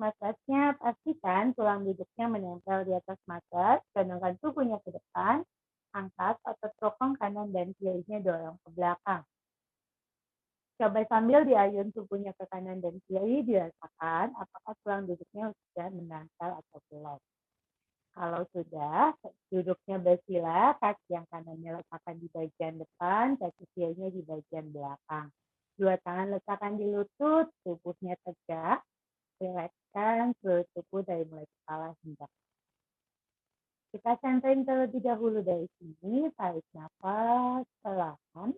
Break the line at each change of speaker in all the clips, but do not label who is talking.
massage-nya, pastikan tulang duduknya menempel di atas massage, gandengkan tubuhnya ke depan, angkat otot bokong kanan dan kirinya dorong ke belakang. Coba sambil diayun tubuhnya ke kanan dan kiri, dirasakan apakah tulang duduknya sudah menempel atau belum. Kalau sudah, duduknya bersila, kaki yang kanannya letakkan di bagian depan, kaki kirinya di bagian belakang. Dua tangan letakkan di lutut, tubuhnya tegak, rilekskan seluruh tubuh dari mulai kepala hingga kaki. Kita centering terlebih dahulu dari sini, tarik nafas perlahan,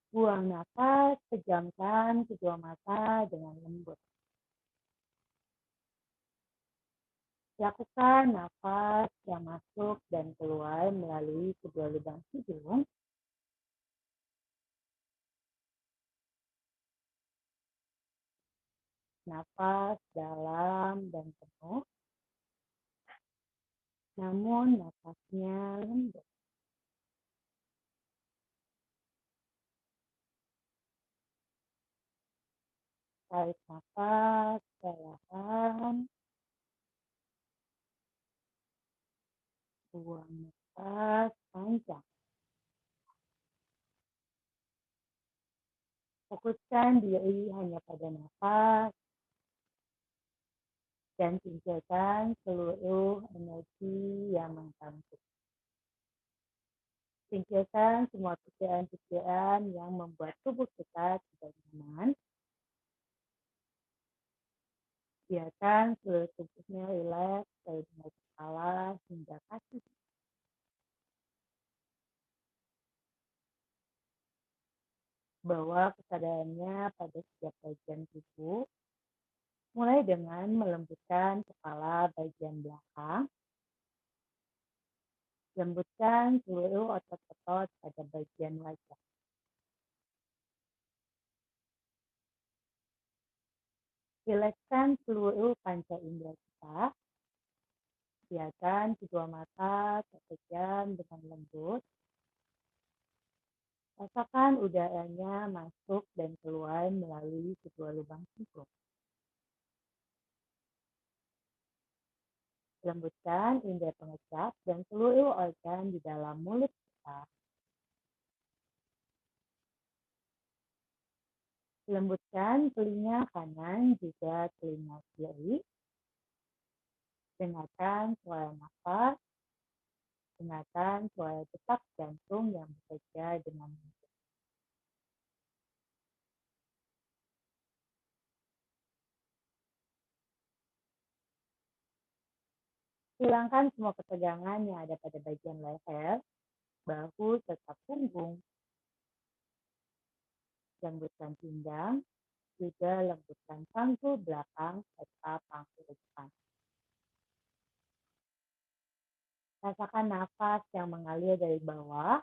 buang nafas, pejamkan kedua mata dengan lembut. Lakukan nafas yang masuk dan keluar melalui kedua lubang hidung. Nafas dalam dan penuh, namun nafasnya lembut. Tarik nafas perlahan, buang nafas panjang. Fokuskan diri hanya pada nafas dan singkirkan seluruh energi yang mengganggu. Singkirkan semua pikiran-pikiran yang membuat tubuh kita tidak nyaman. Biarkan seluruh tubuhnya rileks dari mulai kepala hingga kaki. Bawa kesadarannya pada setiap bagian tubuh, mulai dengan melembutkan kepala bagian belakang, lembutkan seluruh otot-otot pada bagian wajah. Rilekskan seluruh panca indera kita, biarkan kedua mata terpejam dengan lembut. Rasakan udaranya masuk dan keluar melalui kedua lubang hidung. Lembutkan indera pengecap dan seluruh organ di dalam mulut kita. Lembutkan telinga kanan juga telinga kiri. Dengarkan suara nafas. Dengarkan suara detak jantung yang bekerja dengan mudah. Hilangkan semua ketegangan yang ada pada bagian leher, bahu, serta punggung. Lembutkan pinggang, juga lembutkan panggul belakang serta panggul depan. Rasakan nafas yang mengalir dari bawah,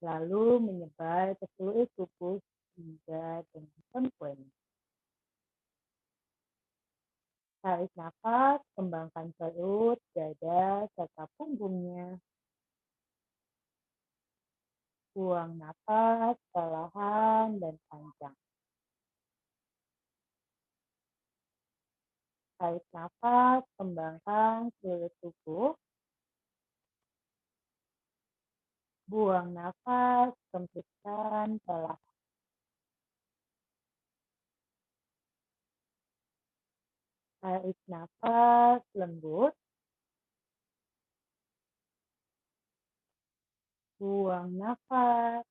lalu menyebar ke seluruh tubuh hingga dengan sempurna. Tarik nafas, kembangkan perut, dada, serta punggungnya. Buang nafas perlahan dan panjang. Tarik nafas, kembangkan seluruh tubuh. Buang nafas, sempitkan perlahan. Tarik nafas lembut. Buang nafas.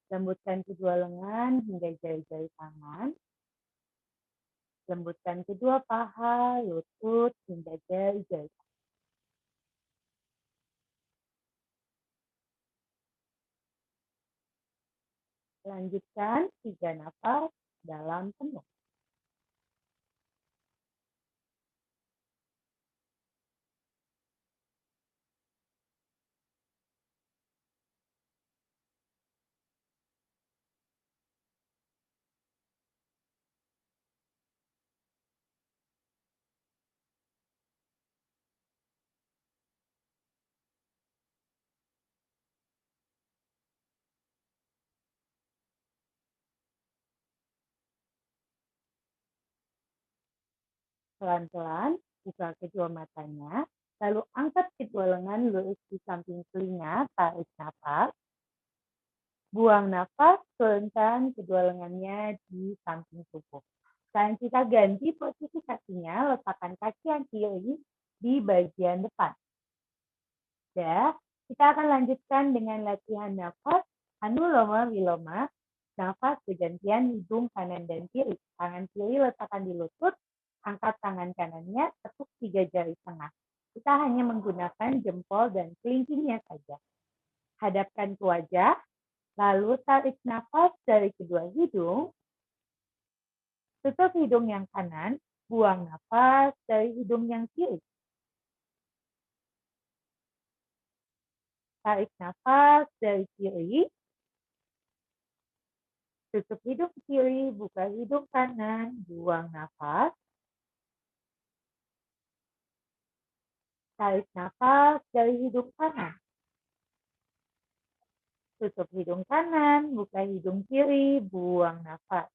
Lembutkan kedua lengan hingga jari-jari tangan. Lembutkan kedua paha, lutut, hingga jari-jari tangan. Lanjutkan 3 nafas dalam penuh. Pelan-pelan buka kedua matanya, lalu angkat kedua lengan lurus di samping telinga, tarik nafas. Buang nafas, turunkan kedua lengannya di samping tubuh. Sekarang kita ganti posisi kakinya, letakkan kaki yang kiri di bagian depan. Ya, kita akan lanjutkan dengan latihan nafas anuloma wiloma. Nafas bergantian hidung kanan dan kiri. Tangan kiri letakkan di lutut, angkat tangan kanannya, tekuk 3 jari tengah. Kita hanya menggunakan jempol dan kelingkingnya saja. Hadapkan ke wajah, lalu tarik nafas dari kedua hidung. Tutup hidung yang kanan, buang nafas dari hidung yang kiri. Tarik nafas dari kiri. Tutup hidung kiri, buka hidung kanan, buang nafas. Tarik nafas dari hidung kanan. Tutup hidung kanan, buka hidung kiri, buang nafas.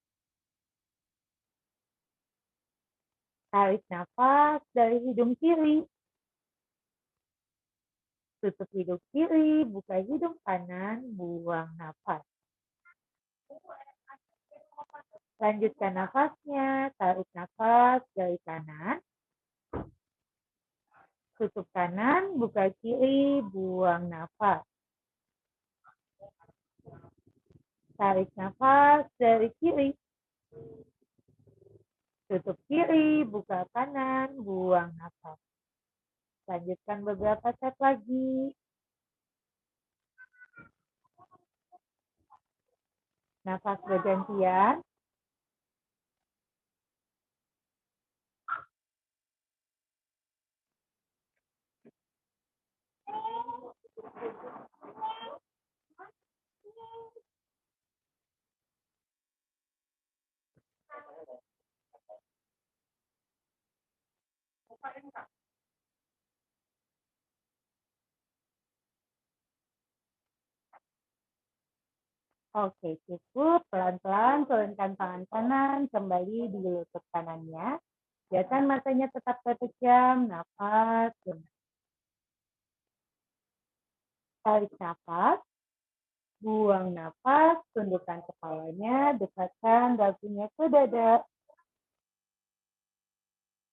Tarik nafas dari hidung kiri. Tutup hidung kiri, buka hidung kanan, buang nafas. Lanjutkan nafasnya, tarik nafas dari kanan. Tutup kanan, buka kiri, buang nafas. Tarik nafas dari kiri. Tutup kiri, buka kanan, buang nafas. Lanjutkan beberapa set lagi. Nafas bergantian. Oke, cukup. Pelan-pelan turunkan tangan kanan, kembali di lutut kanannya. Biarkan matanya tetap terpejam, nafas. Tarik nafas, buang nafas, tundukkan kepalanya, dekatkan dagunya ke dada.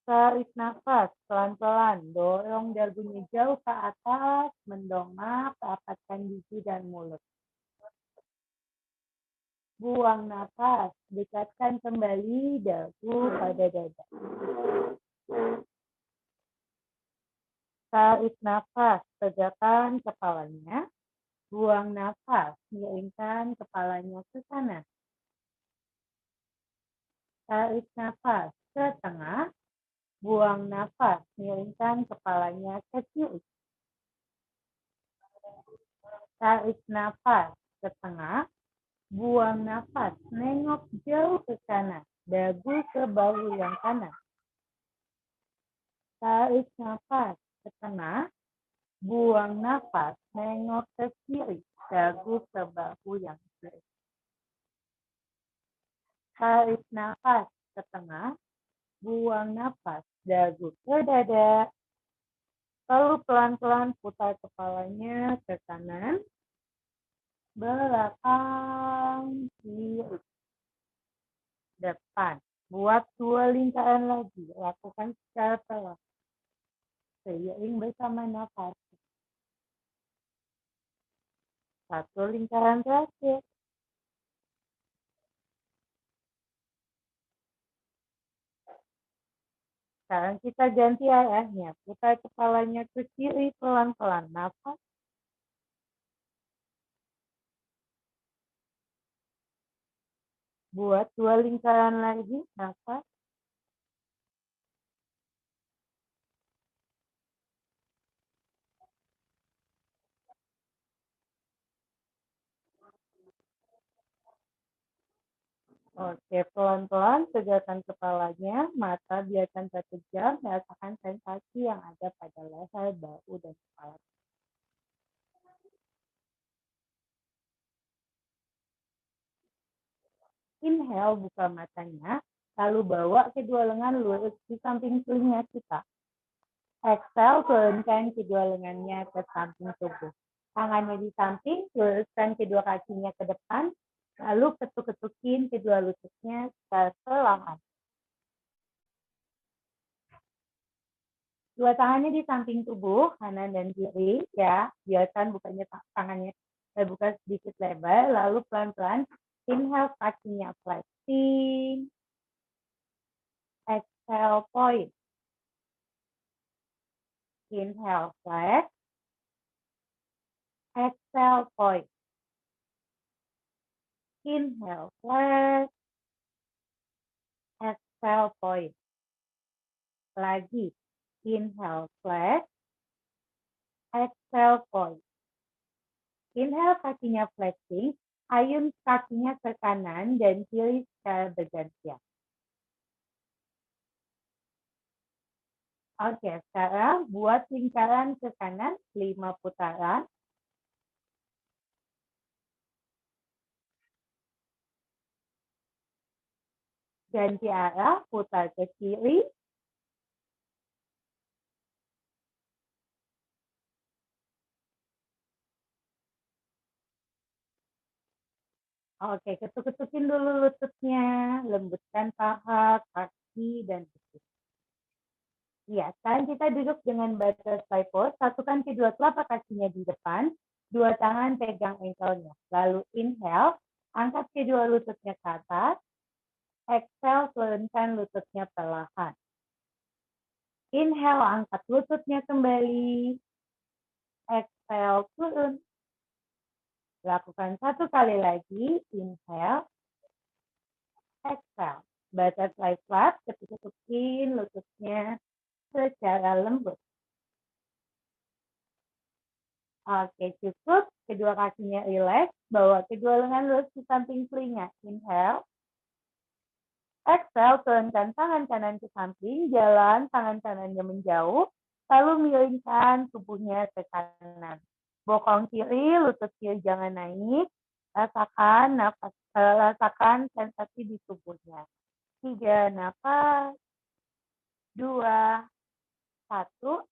Tarik nafas, pelan-pelan, dorong dagunya jauh ke atas, mendongak, rapatkan gigi dan mulut. Buang nafas, dekatkan kembali dagu pada dada. Tarik nafas, tegakkan kepalanya. Buang nafas, miringkan kepalanya ke kanan. Tarik nafas ke tengah. Buang nafas, miringkan kepalanya ke kiri. Tarik nafas ke tengah. Buang nafas, nengok jauh ke kanan, dagu ke bahu yang kanan. Tarik nafas ke tengah, buang nafas, nengok ke kiri, dagu ke bahu yang kiri. Tarik nafas ke tengah, buang nafas, dagu ke dada. Lalu pelan-pelan putar kepalanya ke kanan, belakang, kiri, depan. Buat 2 lingkaran lagi. Lakukan secara pelan. Seiring bersama nafas. 1 lingkaran terakhir. Sekarang kita ganti arahnya. Putar kepalanya ke kiri pelan-pelan. Nafas. Buat 2 lingkaran lagi. Nafas. Oke, pelan-pelan tegakkan kepalanya, mata biarkan terpejam, rasakan sensasi yang ada pada leher, bahu, dan kepala. Inhale, buka matanya, Lalu bawa kedua lengan lurus di samping telinga kita. Exhale, turunkan kedua lengannya ke samping tubuh. Tangannya di samping, luruskan kedua kakinya ke depan, lalu ketuk-ketukin kedua lututnya perlahan. Dua tangannya di samping tubuh, kanan dan kiri, ya. Biarkan bukannya tangannya terbuka sedikit lebar, lalu pelan-pelan inhale, kakinya flexing. Exhale, point. Inhale, flex. Exhale, point. Inhale, flex. Exhale, point. Lagi. Inhale, flex. Exhale, point. Inhale, kakinya flexing. Ayun kakinya ke kanan dan kiri secara bergantian. Oke, sekarang buat lingkaran ke kanan 5 putaran. Ganti arah, putar ke kiri. Oke, ketuk-ketukin dulu lututnya, lembutkan paha, kaki, dan kaki. Ya, sekarang kita duduk dengan butterfly pose. Satukan kedua telapak kakinya di depan, dua tangan pegang ankle-nya. Lalu inhale, angkat kedua lututnya ke atas. Exhale, turunkan lututnya perlahan. Inhale, angkat lututnya kembali. Exhale, turun. Lakukan satu kali lagi. Inhale. Exhale. Butterfly flap, ketuk-ketukin lututnya secara lembut. Oke, cukup. Kedua kakinya rileks. Bawa kedua lengan lurus di samping telinga. Inhale. Exhale, turunkan tangan kanan ke samping. Jalan tangan kanannya menjauh. Lalu miringkan tubuhnya ke kanan. Bokong kiri, lutut kiri jangan naik. Rasakan sensasi di tubuhnya. 3 nafas. 2, 1,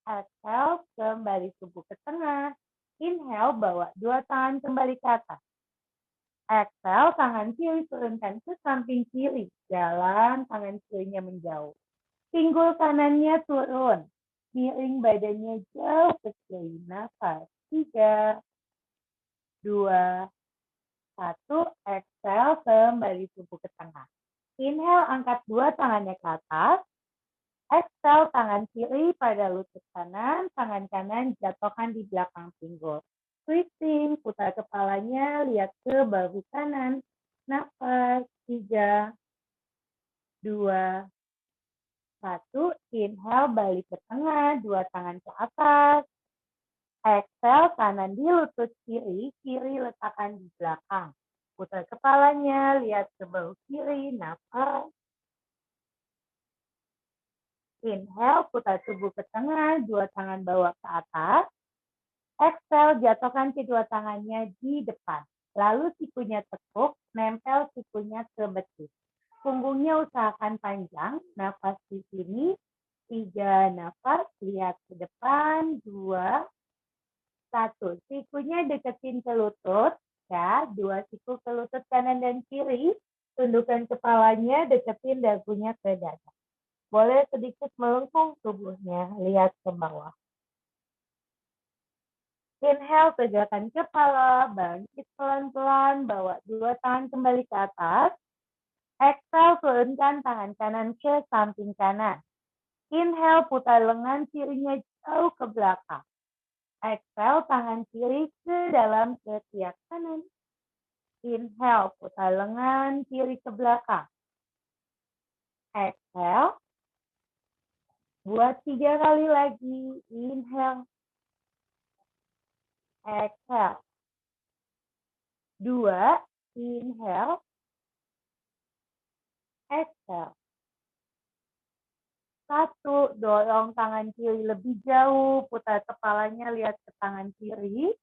exhale, kembali tubuh ke tengah. Inhale, bawa dua tangan kembali ke atas. Exhale, tangan kiri turunkan ke samping kiri. Jalan, tangan kirinya menjauh. Pinggul kanannya turun. Miring badannya jauh ke kiri. Nafas. 3, 2, 1. Exhale, kembali tubuh ke tengah. Inhale, angkat dua tangannya ke atas. Exhale, tangan kiri pada lutut kanan, tangan kanan jatuhkan di belakang pinggul. Twisting, putar kepalanya, lihat ke bahu kanan. Nafas, 3, 2, 1. Inhale, balik ke tengah, dua tangan ke atas. Exhale, kanan di lutut kiri, kiri letakkan di belakang. Putar kepalanya, lihat ke bahu kiri, nafas. Inhale, putar tubuh ke tengah, dua tangan bawa ke atas. Exhale, jatuhkan kedua tangannya di depan. Lalu sikunya tekuk, nempel sikunya ke betis. Punggungnya usahakan panjang, nafas di sini. 3 nafas, lihat ke depan. 2, 1. Sikunya deketin ke lutut, ya. 2 siku ke lutut kanan dan kiri. Tundukkan kepalanya, deketin dagunya ke dada. Boleh sedikit melengkung tubuhnya, lihat ke bawah. Inhale, tegakkan kepala, bangkit pelan-pelan, bawa dua tangan kembali ke atas. Exhale, turunkan tangan kanan ke samping kanan. Inhale, putar lengan kirinya jauh ke belakang. Exhale, tangan kiri ke dalam ketiak kanan. Inhale, putar lengan kiri ke belakang. Exhale. Buat 3 kali lagi. Inhale. Exhale. 2, inhale. Exhale. 1, dorong tangan kiri lebih jauh, putar kepalanya, lihat ke tangan kiri.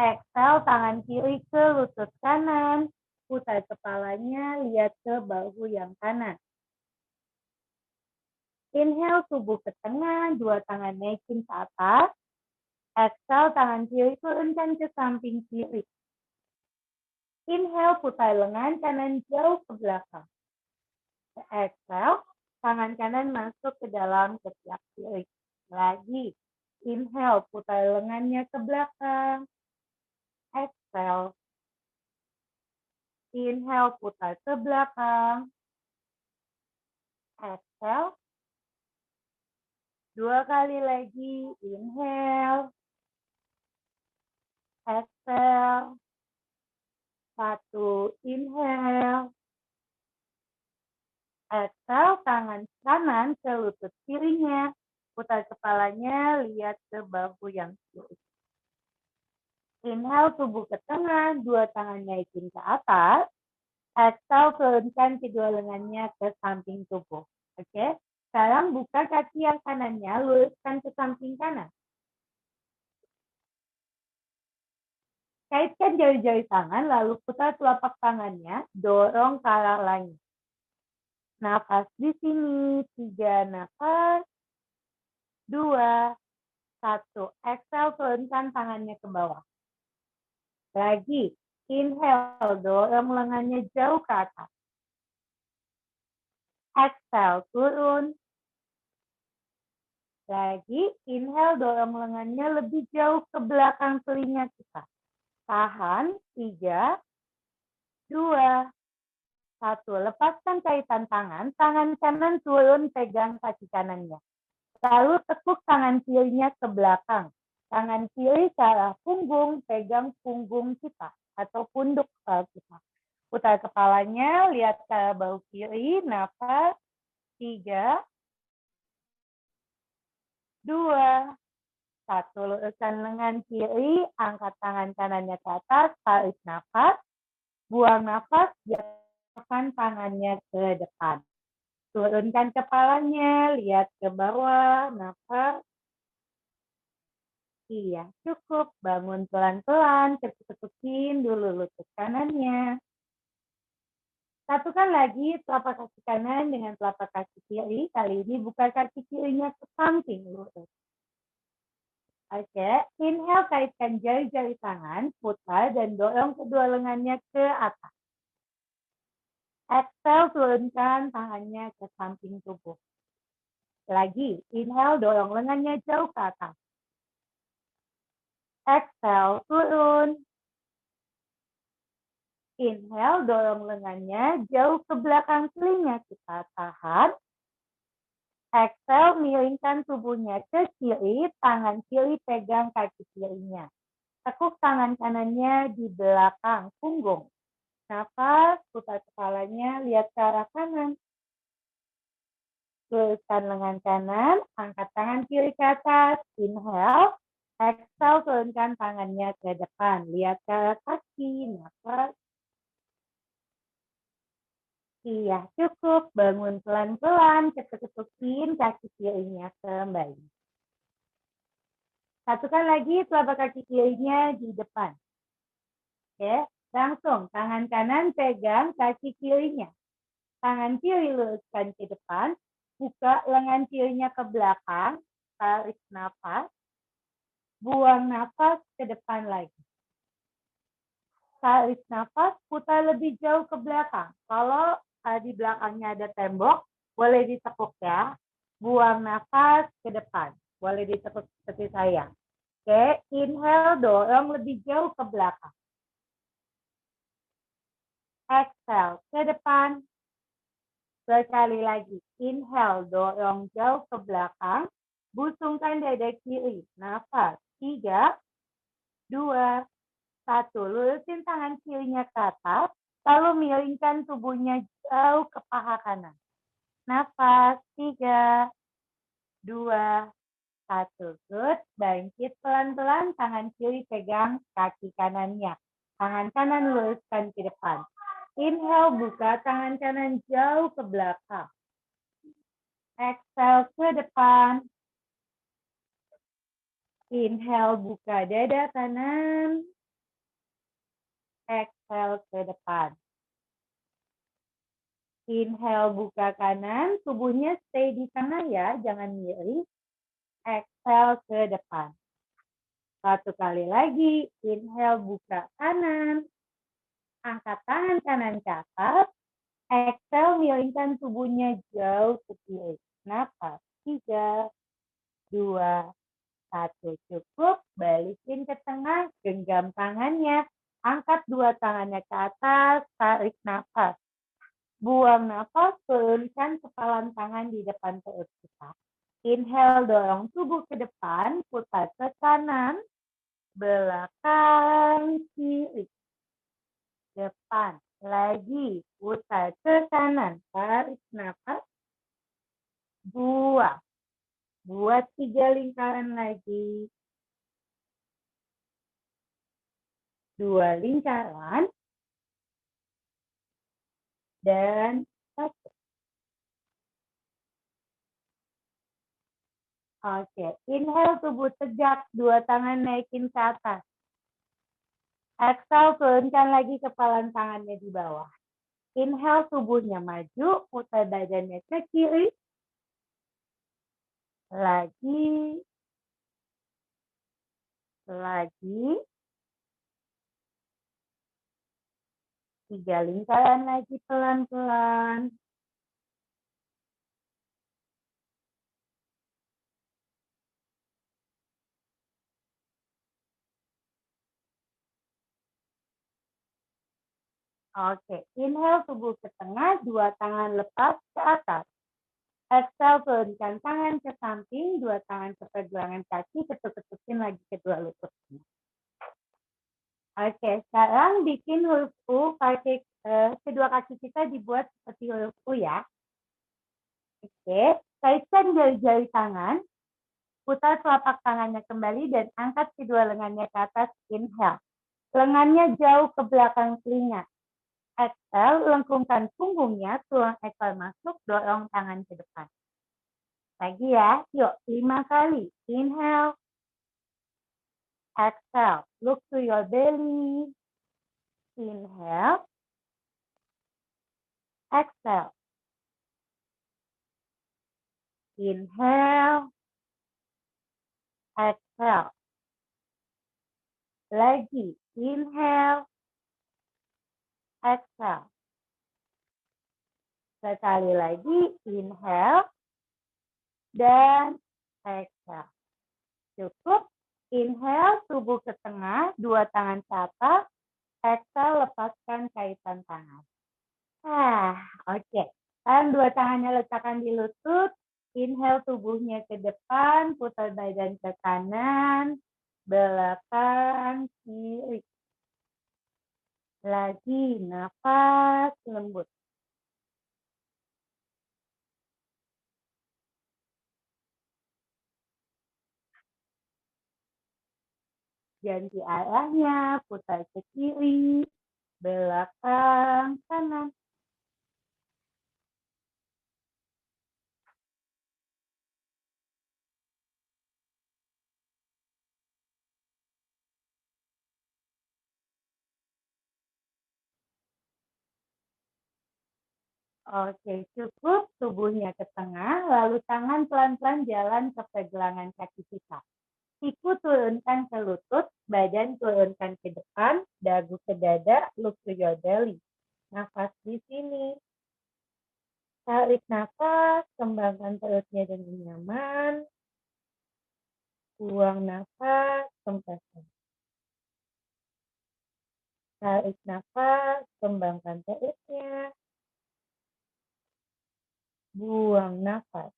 Exhale, tangan kiri ke lutut kanan. putar kepalanya, lihat ke bahu yang kanan. Inhale, tubuh ke tengah, dua tangan naikin ke atas. Exhale, tangan kiri turunkan ke samping kiri. Inhale, putar lengan kanan jauh ke belakang. Exhale, tangan kanan masuk ke dalam ketiak kiri. Lagi. Inhale, putar lengannya ke belakang. Exhale. Inhale, putar ke belakang. Exhale. Dua kali lagi. Inhale. Exhale. Satu. Inhale. Exhale, tangan kanan ke lutut kirinya. Putar kepalanya, lihat ke bahu yang kiri. Inhale, tubuh ke tengah, dua tangan naikin ke atas. Exhale, turunkan kedua lengannya ke samping tubuh. Oke, sekarang buka kaki yang kanannya, luruskan ke samping kanan. Kaitkan jari-jari tangan, lalu putar telapak tangannya, dorong ke arah langit. Nafas di sini, 3 nafas, 2, 1. Exhale, turunkan tangannya ke bawah. Lagi, inhale, dorong lengannya jauh ke atas. Exhale, turun. Lagi, inhale, dorong lengannya lebih jauh ke belakang telinga kita. Tahan, 3, 2, 1. Lepaskan kaitan tangan kanan turun pegang kaki kanannya. Lalu tekuk tangan kirinya ke belakang. Tangan kiri ke arah punggung, pegang punggung kita atau punduk kita. Putar kepalanya, lihat ke arah bahu kiri, nafas, 3, 2, 1. Luruskan lengan kiri, angkat tangan kanannya ke atas, tarik nafas, buang nafas, jatuhkan tangannya ke depan. Turunkan kepalanya, lihat ke bawah, nafas. Iya, cukup. Bangun pelan-pelan, ketuk-ketukin dulu lutut kanannya. Satukan lagi telapak kaki kanan dengan telapak kaki kiri. Kali ini buka kaki kirinya ke samping lurus. Oke, inhale, kaitkan jari-jari tangan, putar dan dorong kedua lengannya ke atas. Exhale, turunkan tangannya ke samping tubuh. Lagi, inhale, dorong lengannya jauh ke atas. Exhale, turun. Inhale, dorong lengannya jauh ke belakang telinga kita. Tahan. Exhale, miringkan tubuhnya ke kiri, tangan kiri pegang kaki kirinya. Tekuk tangan kanannya di belakang punggung. Nafas, putar kepalanya, lihat ke arah kanan. Luruskan lengan kanan, angkat tangan kiri ke atas. Inhale. Exhale, turunkan tangannya ke depan. Lihat ke arah kaki. Nafas. Iya, cukup. Bangun pelan-pelan, ketuk-ketukin kaki kirinya kembali. Satukan lagi telapak kaki kirinya di depan. Oke, langsung tangan kanan pegang kaki kirinya. Tangan kiri luruskan ke depan, buka lengan kirinya ke belakang, tarik nafas, buang nafas ke depan lagi. Tarik nafas, putar lebih jauh ke belakang. Kalau di belakangnya ada tembok, boleh ditekuk ya. Buang nafas ke depan. Boleh ditekuk seperti saya. Oke, inhale, dorong lebih jauh ke belakang. Exhale, ke depan. Sekali lagi. Inhale, dorong jauh ke belakang. Busungkan dada kiri. Nafas. 3, 2, 1. Lurusin tangan kirinya ke atas. Lalu miringkan tubuhnya jauh ke paha kanan. Nafas, 3, 2, 1. Good. Bangkit pelan-pelan, tangan kiri pegang kaki kanannya. Tangan kanan luruskan ke depan. Inhale, buka tangan kanan jauh ke belakang. Exhale, ke depan. Inhale, buka dada kanan. Exhale, ke depan. Inhale, buka kanan, tubuhnya stay di tengah ya, jangan miring. Exhale ke depan. Satu kali lagi, inhale, buka kanan. Angkat tangan kanan ke atas. Exhale, miringkan tubuhnya jauh ke kiri. Napas, 3, 2, 1. Cukup, balikin ke tengah, genggam tangannya. Angkat dua tangannya ke atas, tarik napas. Buang napas, turunkan kepalan tangan di depan perut kita. Inhale, dorong tubuh ke depan, putar ke kanan, belakang, kiri, depan. Lagi, putar ke kanan, tarik napas, buang. Buat 3 lingkaran lagi. 2 lingkaran. Dan 1. Oke, inhale, tubuh tegak, 2 tangan naikin ke atas. Exhale, turunkan lagi kepalan tangannya di bawah. Inhale, tubuhnya maju, putar badannya ke kiri. Lagi. 3 lingkaran lagi pelan-pelan. Oke, inhale, tubuh ke tengah, 2 tangan lepas ke atas. Exhale, turunkan tangan ke samping, 2 tangan ke pergelangan kaki, ketuk-ketukin lagi kedua lututnya. Oke, sekarang bikin huruf U, pakai kedua kaki kita dibuat seperti huruf U ya. Oke, kaitkan jari-jari tangan, putar telapak tangannya kembali dan angkat kedua lengannya ke atas, inhale. Lengannya jauh ke belakang telinga. Exhale, lengkungkan punggungnya, tulang ekor masuk, dorong tangan ke depan. Lagi ya, yuk 5 kali. Inhale, exhale, look to your belly. Inhale, exhale. Inhale, exhale. Lagi, inhale, exhale. Sekali lagi, inhale, dan exhale. Cukup, inhale, tubuh ke tengah, 2 tangan ke atas, exhale, lepaskan kaitan tangan. Oke. Sekarang 2 tangannya letakkan di lutut, inhale, tubuhnya ke depan, putar badan ke kanan, belakang, kiri. Lagi, nafas lembut. Ganti arahnya, putar ke kiri, belakang, kanan. Oke, cukup. Tubuhnya ke tengah, lalu tangan pelan-pelan jalan ke pergelangan kaki kita. Siku turunkan ke lutut, badan turunkan ke depan, dagu ke dada, look to your belly. Nafas di sini. Tarik nafas, kembangkan perutnya dengan nyaman. Buang nafas, kempeskan. Tarik nafas, kembangkan perutnya. Buang nafas.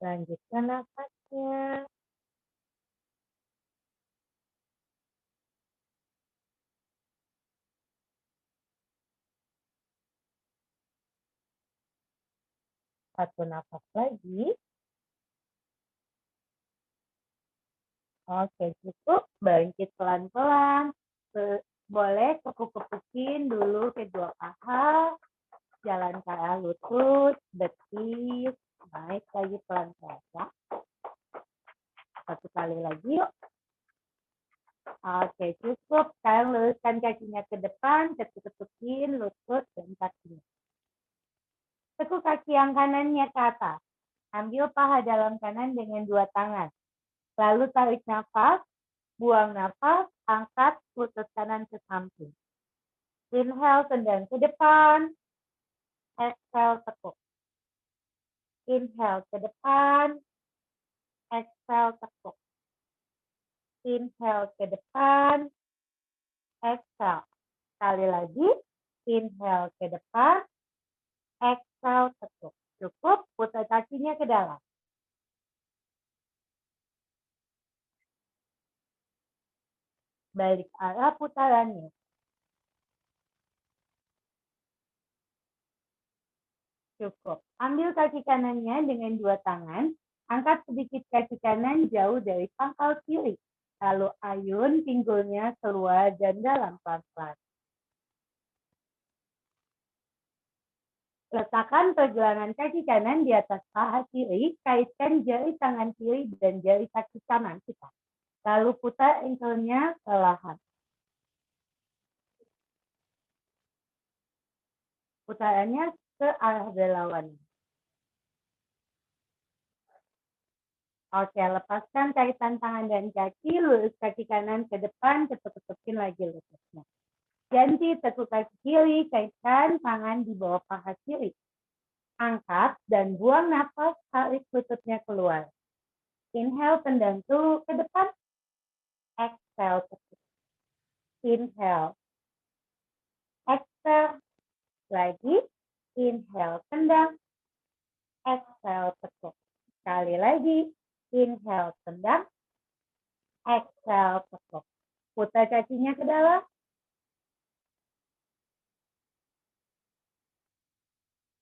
Lanjutkan nafasnya. Satu nafas lagi. Oke, cukup. Bangkit pelan-pelan. Boleh kepuk-kepukin dulu kedua paha. Jalan ke arah lutut, betis. Naik lagi pelan-pelan ya. Satu kali lagi yuk. Oke, cukup. Sekarang luruskan kakinya ke depan, ketuk-ketukin lutut dan kakinya. Tekuk kaki yang kanannya ke atas. Ambil paha dalam kanan dengan dua tangan. Lalu tarik nafas, buang nafas, angkat lutut kanan ke samping. Inhale, tendang ke depan. Exhale, tekuk. Inhale ke depan. Exhale, tekuk. Inhale ke depan. Exhale. Sekali lagi. Inhale ke depan. Exhale, tekuk. Cukup, putar kakinya ke dalam. Balik arah putarannya. Cukup. Ambil kaki kanannya dengan dua tangan. Angkat sedikit kaki kanan jauh dari pangkal kiri. Lalu ayun pinggulnya keluar dan dalam pelan-pelan. Letakkan pergelangan kaki kanan di atas paha kiri. Kaitkan jari tangan kiri dan jari kaki kanan kita. Lalu putar ankle-nya perlahan. Putarannya ke arah berlawan. Oke, lepaskan kaitan tangan dan kaki, lurus kaki kanan ke depan, ketuk-ketukin lagi lututnya. Ganti tekuk kaki kiri, kaitkan tangan di bawah paha kiri. Angkat dan buang nafas, tarik lututnya keluar. Inhale, tendang tubuh ke depan. Exhale, tekuk. Inhale. Exhale. Lagi. Inhale, tendang. Exhale, tekuk. Sekali lagi. Inhale, tendang. Exhale, tekuk. Putar kakinya ke dalam.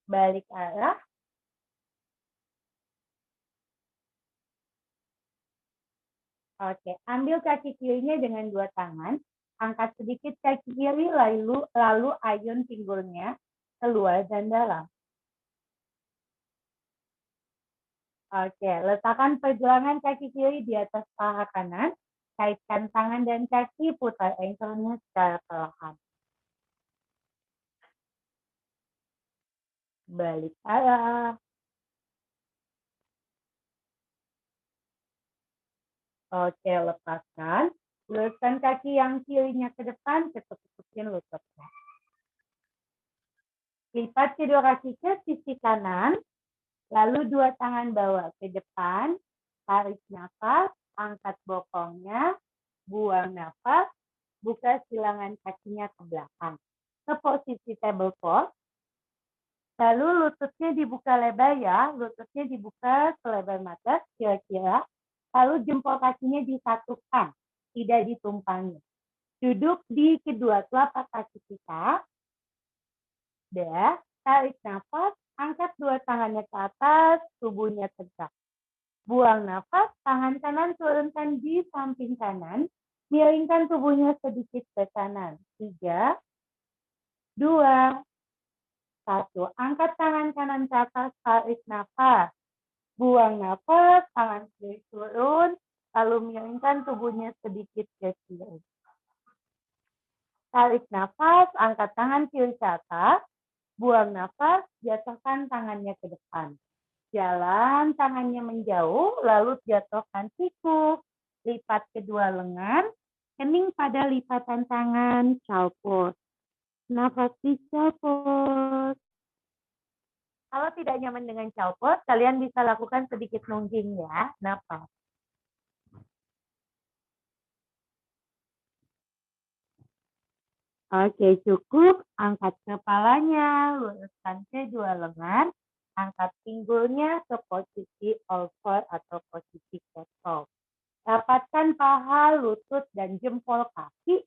Balik arah. Oke, ambil kaki kirinya dengan dua tangan. Angkat sedikit kaki kiri, lalu ayun pinggulnya keluar dan dalam. Oke, letakkan pergelangan kaki kiri di atas paha kanan. Kaitkan tangan dan kaki, putar ankle-nya secara perlahan. Balik arah. Oke, lepaskan. Luruskan kaki yang kirinya ke depan, ketuk-ketukin lututnya. Lipat kedua kaki ke sisi kanan, lalu dua tangan bawa ke depan, tarik nafas, angkat bokongnya, buang nafas, buka silangan kakinya ke belakang. Ke posisi table pose, lalu lututnya dibuka lebar ya, lututnya dibuka selebar mata, kira-kira. Lalu jempol kakinya disatukan, tidak ditumpangi. Duduk di kedua telapak kaki kita. Tarik nafas, angkat dua tangannya ke atas, tubuhnya tegak. Buang nafas, tangan kanan turunkan di samping kanan, miringkan tubuhnya sedikit ke kanan. 3, 2, 1. Angkat tangan kanan ke atas, tarik nafas. Buang nafas, tangan kiri turun, lalu miringkan tubuhnya sedikit ke kiri. Tarik nafas, angkat tangan kiri ke atas, buang nafas, jatuhkan tangannya ke depan. Jalan tangannya menjauh, lalu jatuhkan siku. Lipat kedua lengan, kening pada lipatan tangan, child pose. Nafas di child pose. Kalau tidak nyaman dengan child pose, kalian bisa lakukan sedikit nungging ya, nafas. Oke, cukup. Angkat kepalanya, luruskan kedua lengan, angkat pinggulnya ke posisi all four atau posisi cat cow. Rapatkan paha, lutut, dan jempol kaki.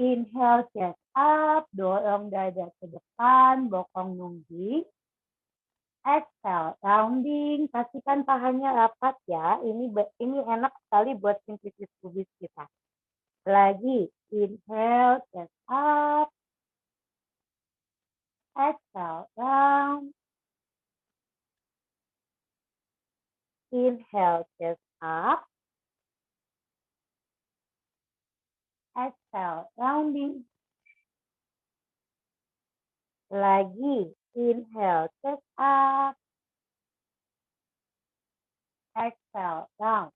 Inhale, chest up, dorong dada ke depan, bokong nungging. Exhale, rounding, pastikan pahanya rapat ya. Ini enak sekali buat sinkritis pubis kita. Lagi, inhale, chest up. Exhale, round. Inhale, chest up. Exhale, rounding. Lagi, inhale, chest up. Exhale, down.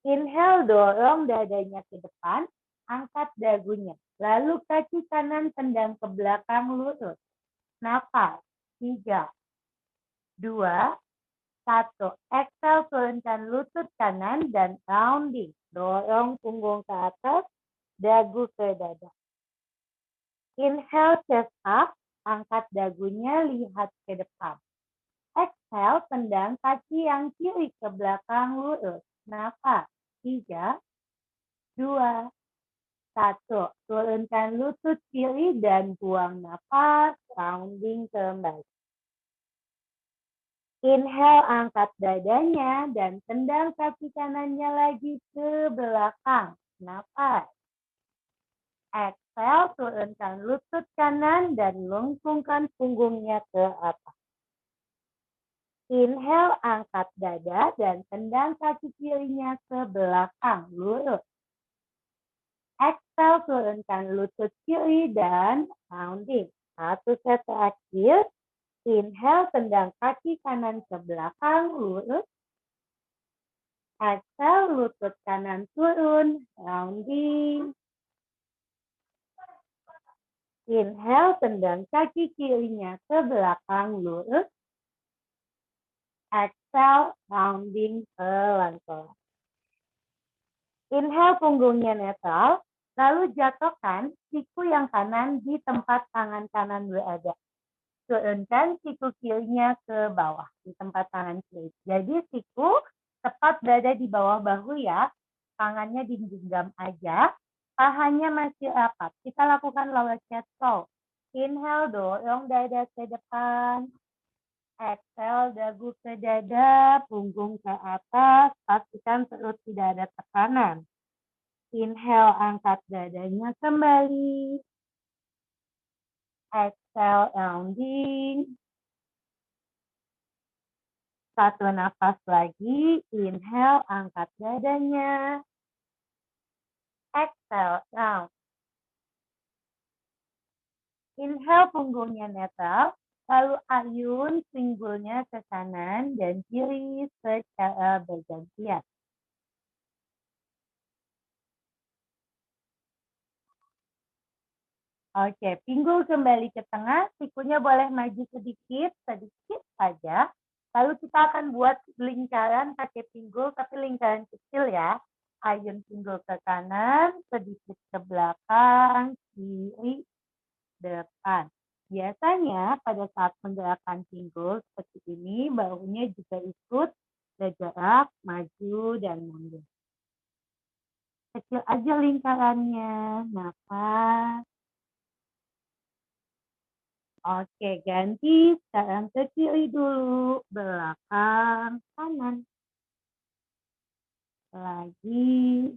Inhale, dorong dadanya ke depan, angkat dagunya. Lalu kaki kanan tendang ke belakang lurus. Nafas, 3, 2, 1. Exhale, turunkan lutut kanan dan rounding. Dorong punggung ke atas, dagu ke dada. Inhale, chest up, angkat dagunya, lihat ke depan. Exhale, tendang kaki yang kiri ke belakang lurus. Nafas, 3, 2, 1. Turunkan lutut kiri dan buang nafas, rounding kembali. Inhale, angkat dadanya dan tendang kaki kanannya lagi ke belakang. Nafas. Exhale, turunkan lutut kanan dan lengkungkan punggungnya ke atas. Inhale, angkat dada dan tendang kaki kirinya ke belakang, lurus. Exhale, turunkan lutut kiri dan rounding. 1 set terakhir. Inhale, tendang kaki kanan ke belakang, lurus. Exhale, lutut kanan turun, rounding. Inhale, tendang kaki kirinya ke belakang, lurus. Exhale, rounding pelan-pelan. Inhale, punggungnya netral. Lalu jatuhkan siku yang kanan di tempat tangan kanan berada. Turunkan siku kirinya ke bawah di tempat tangan kiri. Jadi siku tepat berada di bawah bahu ya. Tangannya digenggam aja. Pahanya masih rapat. Kita lakukan lower chest roll. Inhale, dorong dada ke depan. Exhale, dagu ke dada, punggung ke atas. Pastikan perut tidak ada tekanan. Inhale, angkat dadanya kembali. Exhale, rounding. 1 nafas lagi. Inhale, angkat dadanya. Exhale, round. Inhale, punggungnya netral. Lalu ayun pinggulnya ke kanan dan kiri secara bergantian. Oke, pinggul kembali ke tengah, sikunya boleh maju sedikit saja. Lalu kita akan buat lingkaran pakai pinggul, tapi lingkaran kecil ya. Ayun pinggul ke kanan, sedikit ke belakang, kiri, depan. Biasanya pada saat menggerakkan pinggul seperti ini, bahunya juga ikut bergerak, maju, dan mundur. Kecil aja lingkarannya, nafas. Oke, ganti. Sekarang ke kiri dulu. Belakang, kanan. Lagi.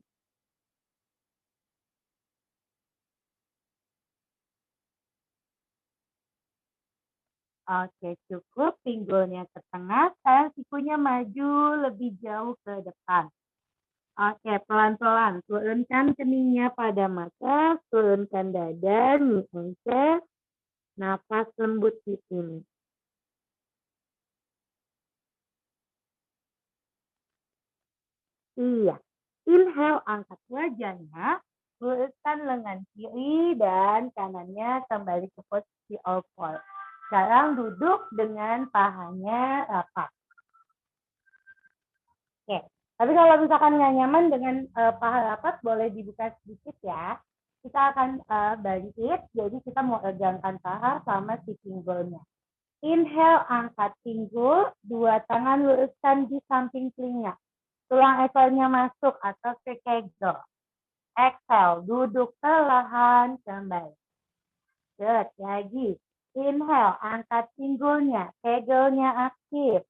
Oke, cukup. Pinggulnya ke tengah. Sekarang sikunya maju lebih jauh ke depan. Oke, pelan-pelan. Turunkan keningnya pada mata. Turunkan dada. Ngecek. Nafas lembut di sini. Iya. Inhale, angkat wajahnya. Luruskan lengan kiri dan kanannya kembali ke posisi all four. Sekarang duduk dengan pahanya rapat. Oke. Tapi kalau misalkan nggak nyaman dengan paha rapat, boleh dibuka sedikit ya. Kita akan bangkit, jadi kita mau regangkan paha sama si pinggulnya. Inhale, angkat pinggul, 2 tangan luruskan di samping telinga. Tulang ekornya masuk atau kegel. Exhale, duduk perlahan kembali. Good, lagi. Inhale, angkat pinggulnya, kegelnya aktif.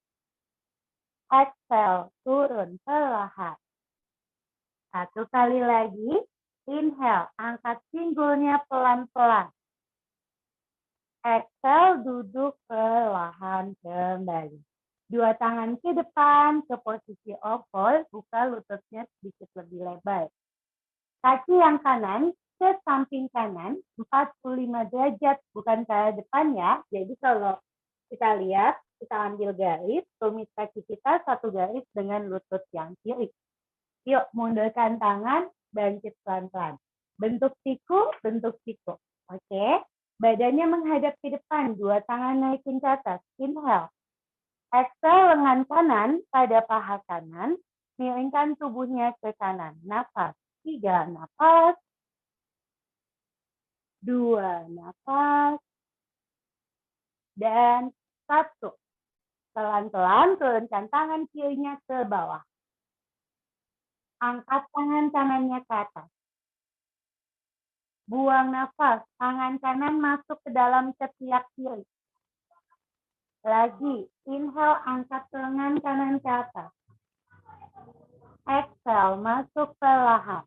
Exhale, turun perlahan. 1 kali lagi. Inhale, angkat pinggulnya pelan-pelan. Exhale, duduk perlahan kembali. Dua tangan ke depan ke posisi oval, buka lututnya sedikit lebih lebar. Kaki yang kanan ke samping kanan 45 derajat, bukan ke depan ya. Jadi kalau kita lihat, kita ambil garis, tumit kaki kita satu garis dengan lutut yang kiri. Yuk, mundurkan tangan, bangkit pelan-pelan. Bentuk siku, bentuk siku. Oke, badannya menghadap ke depan, dua tangan naikin ke atas. Inhale. Exhale, lengan kanan pada paha kanan, miringkan tubuhnya ke kanan. Nafas. 3 nafas. 2 nafas. Dan 1. Pelan-pelan turunkan tangan kirinya ke bawah. Angkat tangan kanannya ke atas. Buang nafas, tangan kanan masuk ke dalam ketiak kiri. Lagi, inhale, angkat lengan kanan ke atas. Exhale, masuk perlahan.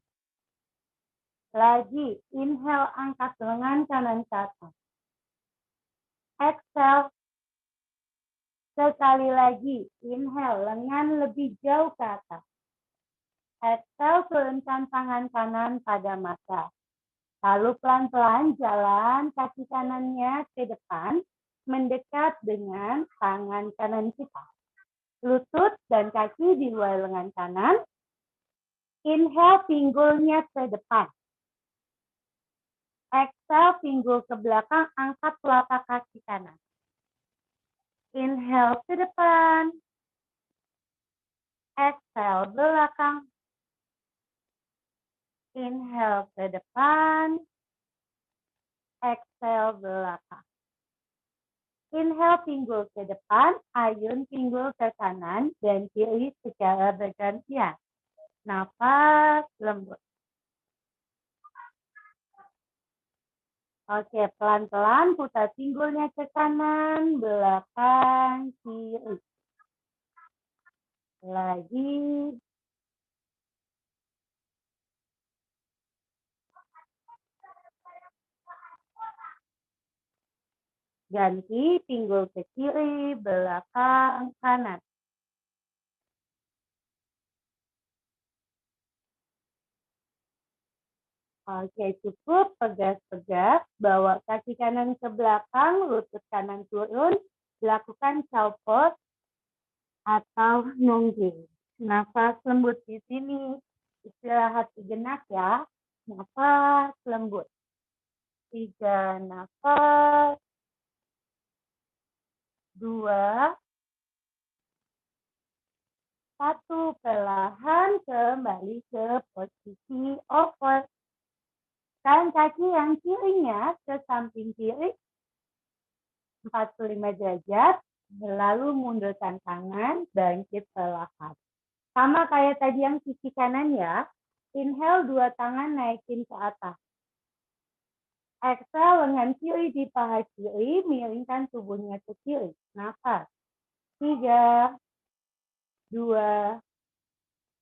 Lagi, inhale, angkat lengan kanan ke atas. Exhale. Sekali lagi, inhale, lengan lebih jauh ke atas. Exhale, turunkan tangan kanan pada mata. Lalu pelan-pelan jalan kaki kanannya ke depan, mendekat dengan tangan kanan kita. Lutut dan kaki di luar lengan kanan. Inhale, pinggulnya ke depan. Exhale, pinggul ke belakang, angkat telapak kaki kanan. Inhale ke depan. Exhale belakang. Inhale ke depan. Exhale belakang. Inhale pinggul ke depan, ayun pinggul ke kanan dan kiri secara bergantian. Nafas lembut. Oke, pelan-pelan putar pinggulnya ke kanan, belakang, kiri. Lagi. Ganti pinggul ke kiri, belakang, kanan. Oke, cukup pegas-pegas, bawa kaki kanan ke belakang, lutut kanan turun, lakukan cow pose atau nungging. Nafas lembut di sini, istirahat sejenak ya. Nafas lembut. 3 nafas. 2. 1, perlahan kembali ke posisi over. Sekarang kaki yang kirinya ke samping kiri 45 derajat, lalu mundurkan tangan, bangkit perlahan. Sama kayak tadi yang sisi kanan ya. Inhale, 2 tangan naikin ke atas. Exhale, lengan kiri di paha kiri, miringkan tubuhnya ke kiri. Nafas. 3, 2,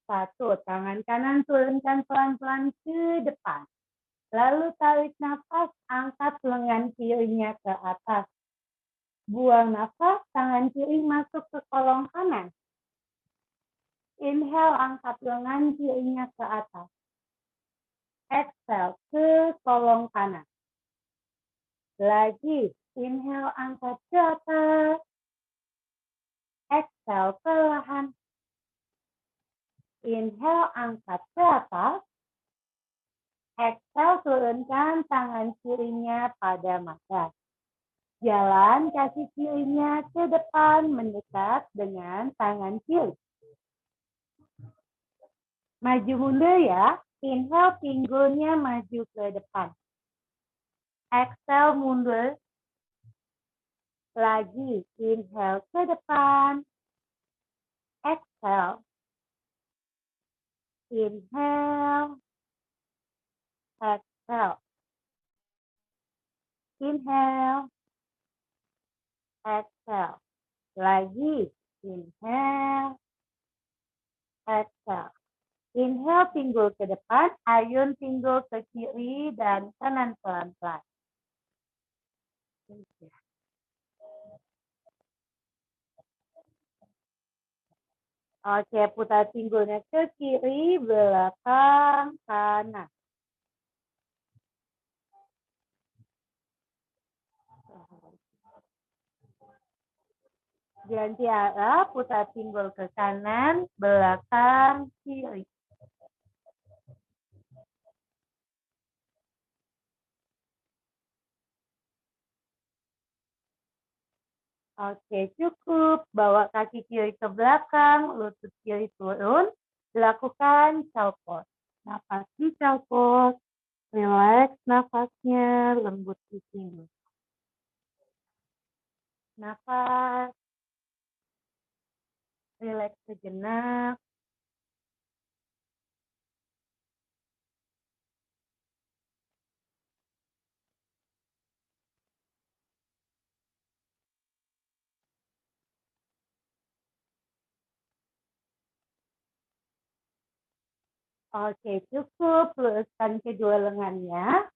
1. Tangan kanan turunkan pelan-pelan ke depan. Lalu tarik nafas, angkat lengan kirinya ke atas. Buang nafas, tangan kiri masuk ke kolong kanan. Inhale, angkat lengan kirinya ke atas. Exhale, ke kolong kanan. Lagi, inhale, angkat ke atas. Exhale, perlahan. Inhale, angkat ke atas. Exhale, turunkan tangan kirinya pada mata. Jalan kaki kirinya ke depan mendekat dengan tangan kiri. Maju mundur ya. Inhale, pinggulnya maju ke depan. Exhale, mundur. Lagi, inhale ke depan. Exhale. Inhale. Exhale. Inhale. Exhale. Lagi. Inhale. Exhale. Inhale, pinggul ke depan. Ayun pinggul ke kiri dan kanan pelan-pelan. Oke, putar pinggulnya ke kiri, belakang, kanan. Ganti arah, putar pinggul ke kanan, belakang, kiri. Oke, cukup. Bawa kaki kiri ke belakang, lutut kiri turun. Lakukan child pose. Napas di child pose. Relax nafasnya, lembut di sini. Nafas, relax sejenak. Oke, cukup. Luruskan kedua lengannya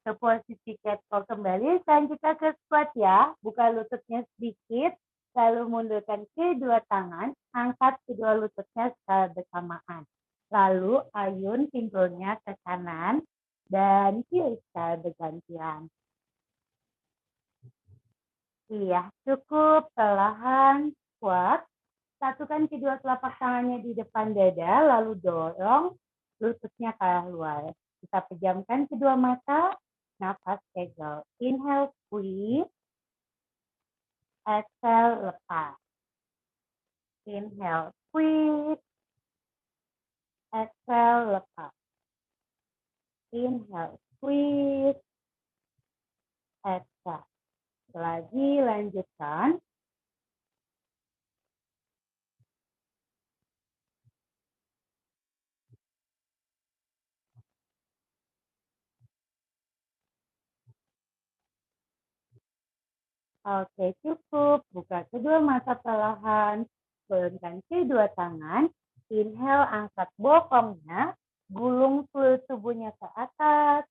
ke posisi catwalk kembali. Sekarang kita ke squat ya. Buka lututnya sedikit, lalu mundurkan kedua tangan, angkat kedua lututnya secara bersamaan. Lalu ayun pinggulnya ke kanan dan kiri secara bergantian. Iya, cukup. Perlahan, squat. Satukan kedua telapak tangannya di depan dada, lalu dorong lututnya ke arah luar. Kita pejamkan kedua mata, nafas kegel. Inhale, squeeze. Exhale, lepas. Inhale, squeeze. Exhale, lepas. Inhale, squeeze. Exhale. Lagi lanjutkan. Oke, cukup. Buka kedua mata perlahan. Turunkan kedua tangan. Inhale, angkat bokongnya. Gulung seluruh tubuhnya ke atas.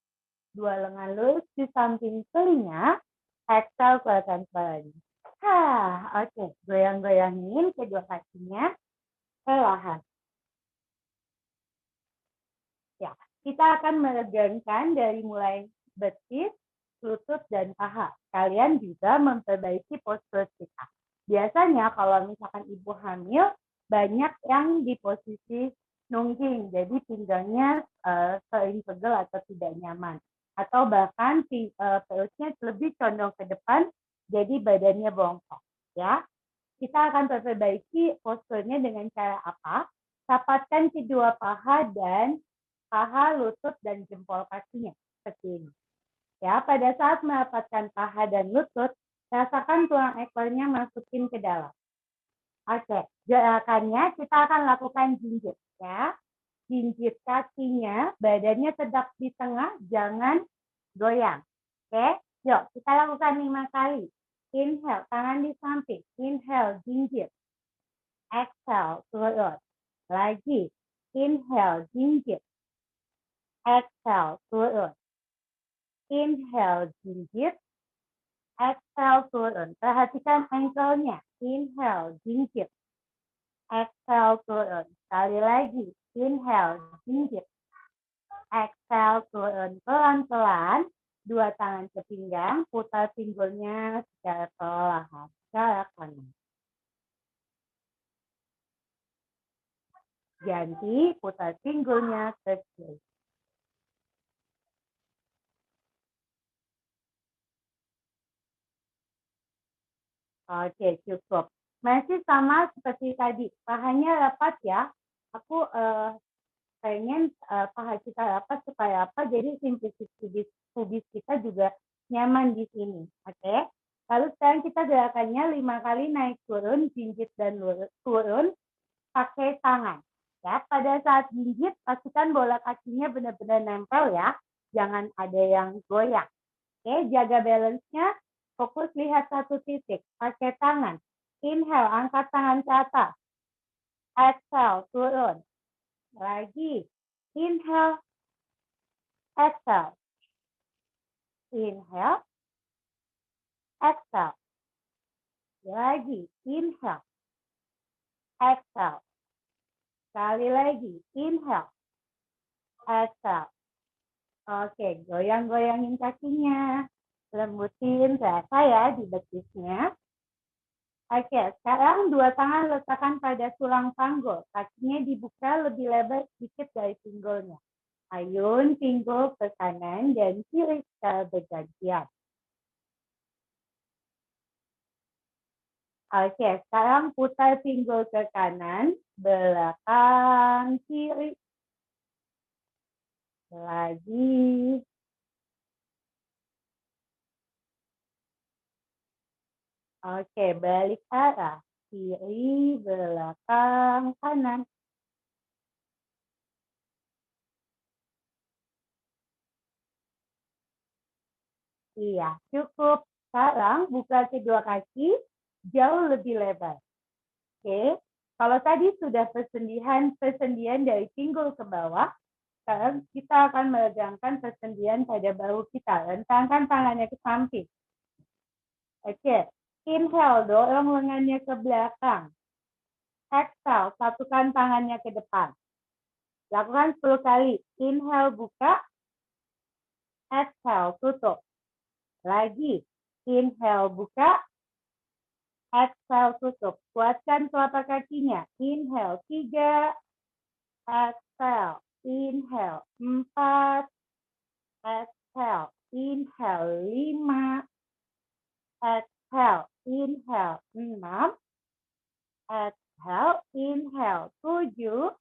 Dua lengan lurus di samping telinga. Exhale, keluarkan kepalanya. Oke. Goyang-goyangin kedua kakinya perlahan. Ya, kita akan meregangkan dari mulai betis, lutut, dan paha. Kalian juga memperbaiki postur kita. Biasanya kalau misalkan ibu hamil, banyak yang di posisi nungging, jadi pinggangnya sering pegel atau tidak nyaman. Atau bahkan perutnya lebih condong ke depan, jadi badannya bongkok. Ya, kita akan memperbaiki posturnya dengan cara apa? Rapatkan kedua paha, lutut, dan jempol kakinya seperti ini. Ya, pada saat merapatkan paha dan lutut, rasakan tulang ekornya masukin ke dalam. Oke, gerakannya kita akan lakukan jinjit ya. Jinjit kakinya, badannya tegak di tengah, jangan goyang. Oke, yuk kita lakukan 5 kali. Inhale, tangan di samping. Inhale, jinjit. Exhale, turun. Lagi. Inhale, jinjit. Exhale, turun. Inhale, jinjit. Exhale, turun. Perhatikan ankle-nya. Inhale, jinjit. Exhale, turun. Sekali lagi. Inhale, jinjit. Exhale, turun. Pelan-pelan. Dua tangan ke pinggang. Putar pinggulnya secara perlahan. Secara kanan. Ganti, putar pinggulnya ke kiri. Oke, cukup. Masih sama seperti tadi, pahanya rapat ya. Aku pengen paha kita rapat supaya apa? Jadi simplicitas pubis kita juga nyaman di sini. Oke. Lalu sekarang kita gerakannya 5 kali naik turun, jinjit dan turun pakai tangan. Ya, pada saat jinjit pastikan bola kakinya benar-benar nempel ya. Jangan ada yang goyang. Oke, jaga balance-nya. Fokus lihat satu titik. Pakai tangan. Inhale, angkat tangan ke atas. Exhale, turun. Lagi. Inhale, exhale. Inhale, exhale. Lagi. Inhale, exhale. Sekali lagi, inhale, exhale. Oke, goyang-goyangin kakinya. Lembutin, terasa ya di betisnya. Oke, sekarang dua tangan letakkan pada tulang panggul. Kakinya dibuka lebih lebar sedikit dari pinggulnya. Ayun pinggul ke kanan dan kiri secara bergantian. Oke, sekarang putar pinggul ke kanan, belakang, kiri. Lagi. Oke, balik arah. Kiri, belakang, kanan. Iya, cukup. Sekarang buka kedua kaki jauh lebih lebar. Oke, kalau tadi sudah persendian dari pinggul ke bawah, sekarang kita akan meregangkan persendian pada bahu kita. Rentangkan tangannya ke samping. Oke, inhale, dorong lengannya ke belakang. Exhale, satukan tangannya ke depan. Lakukan 10 kali. Inhale, buka. Exhale, tutup. Lagi. Inhale, buka. Exhale, tutup. Kuatkan telapak kakinya. Inhale, 3. Exhale. Inhale, 4. Exhale. Inhale, 5. Exhale. Inhale, 6. Exhale. Inhale, 7.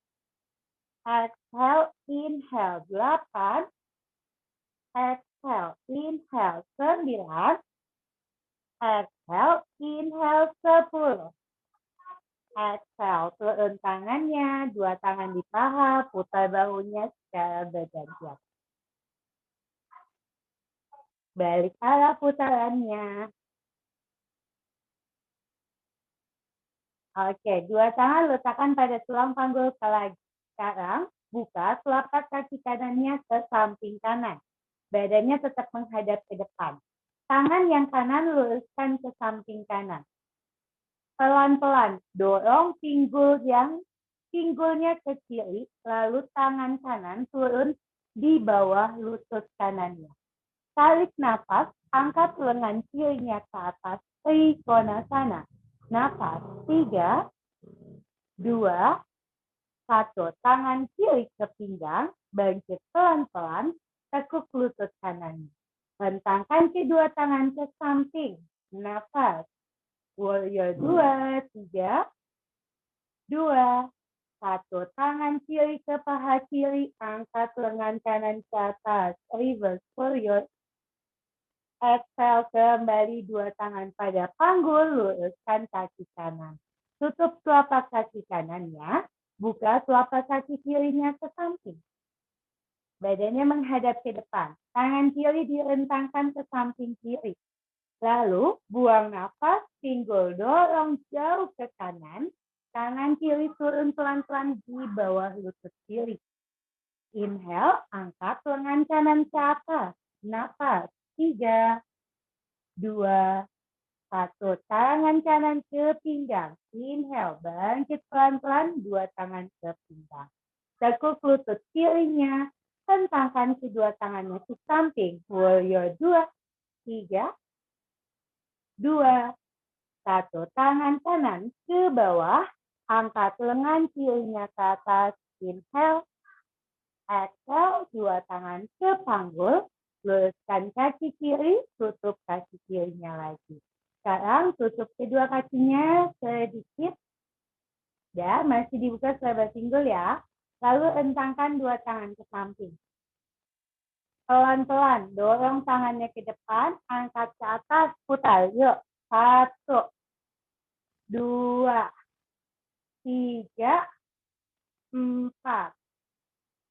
Exhale. Inhale, 8. Exhale. Inhale, 9. Exhale. Inhale, 10. Exhale, turun tangannya, dua tangan di paha, putar bahunya secara bergantian. Balik arah putarannya. Oke, dua tangan letakkan pada tulang panggul lagi. Sekarang, buka telapak kaki kanannya ke samping kanan. Badannya tetap menghadap ke depan. Tangan yang kanan luruskan ke samping kanan. Pelan-pelan dorong pinggulnya ke kiri, lalu tangan kanan turun di bawah lutut kanannya. Tarik nafas, angkat lengan kirinya ke atas, Trikonasana. Nafas, 3, 2, 1. Tangan kiri ke pinggang, bangkit pelan-pelan, tekuk lutut kanannya. Rentangkan kedua tangan ke samping. Nafas. Warrior 2, 3, 2, 1. Tangan kiri ke paha kiri, angkat lengan kanan ke atas. Reverse warrior. Exhale, kembali dua tangan pada panggul, luruskan kaki kanan. Tutup telapak kaki kanannya, buka telapak kaki kirinya ke samping. Badannya menghadap ke depan. Tangan kiri direntangkan ke samping kiri. Lalu, buang nafas, pinggul dorong jauh ke kanan. Tangan kiri turun pelan-pelan di bawah lutut kiri. Inhale, angkat lengan kanan ke atas. Nafas, 3, 2, 1. Tangan kanan ke pinggang. Inhale, bangkit pelan-pelan, dua tangan ke pinggang. Tekuk lutut kirinya. Hentangkan kedua tangannya ke samping. Warrior 2, 3, 2, 1. Tangan kanan ke bawah. Angkat lengan kirinya ke atas. Inhale. Exhale. Dua tangan ke panggul. Luruskan kaki kiri. Tutup kaki kirinya lagi. Sekarang tutup kedua kakinya sedikit. Ya, masih dibuka selebar pinggul ya. Lalu rentangkan dua tangan ke samping. Pelan-pelan, dorong tangannya ke depan, angkat ke atas, putar. Yuk, 1, 2, 3, 4,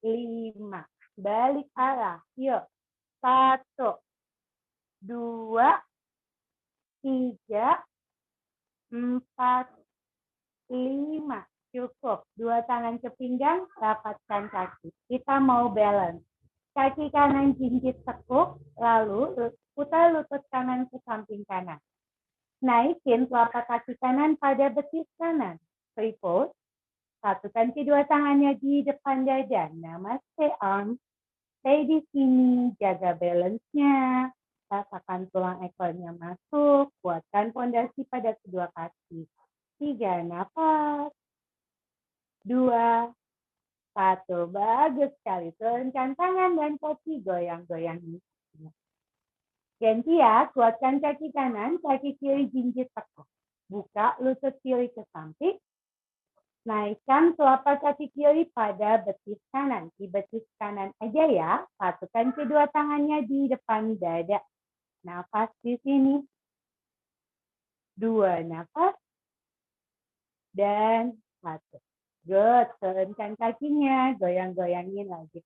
5. Balik arah. Yuk, 1, 2, 3, 4, 5. Cukup. Dua tangan ke pinggang, rapatkan kaki. Kita mau balance. Kaki kanan jinjit tekuk, lalu putar lutut kanan ke samping kanan. Naikin telapak kaki kanan pada betis kanan. free pose. Satukan kedua tangannya di depan dada. Namaste arms. Stay di sini, jaga balance-nya. Rasakan tulang ekornya masuk. Kuatkan fondasi pada kedua kaki. 3, nafas. 2, 1. Bagus sekali. Turunkan tangan dan kaki, goyang-goyang. Ganti ya, kuatkan kaki kanan, kaki kiri jinjit tegak. Buka lutut kiri ke samping. Naikkan telapak kaki kiri pada betis kanan. Di betis kanan aja ya. Satukan kedua tangannya di depan dada. Nafas di sini. 2, nafas. Dan 1. Good. Turunkan kakinya. Goyang-goyangin lagi.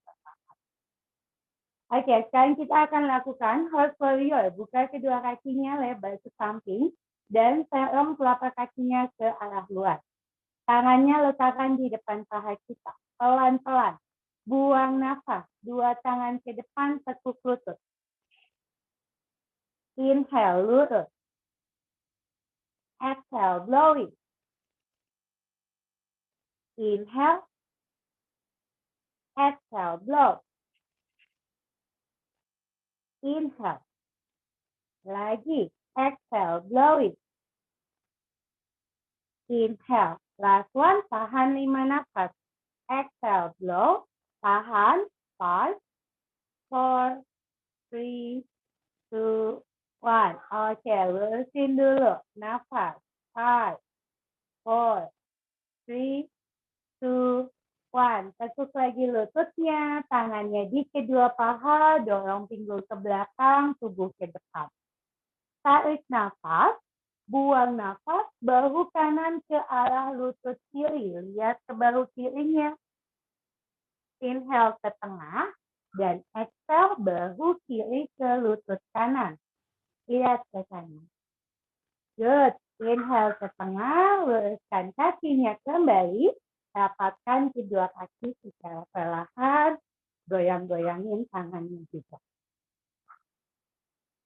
Oke, sekarang kita akan lakukan horse warrior. Buka kedua kakinya lebar ke samping. Dan serong telapak kakinya ke arah luar. Tangannya letakkan di depan paha kita. Pelan-pelan. Buang nafas. 2 tangan ke depan, tekuk lutut. Inhale, lurus. Exhale, blowing. Inhale. Exhale, blow. Inhale. Lagi. Exhale, blowing. Inhale. Last one, tahan 5 nafas. Exhale, blow. Tahan. 5, 4, 3, 2, 1. Oke, lurusin dulu. Nafas. 5, 4, 3, 2, 1. Tekuk lagi lututnya. Tangannya di kedua paha. Dorong pinggul ke belakang. Tubuh ke depan. Tarik nafas. Buang nafas, bahu kanan ke arah lutut kiri. Lihat ke bahu kirinya. Inhale ke tengah, dan exhale bahu kiri ke lutut kanan. Lihat ke kanan. Good. Inhale ke tengah, luruskan kakinya kembali. Dapatkan kedua kaki secara perlahan. Goyang-goyangin tangannya juga.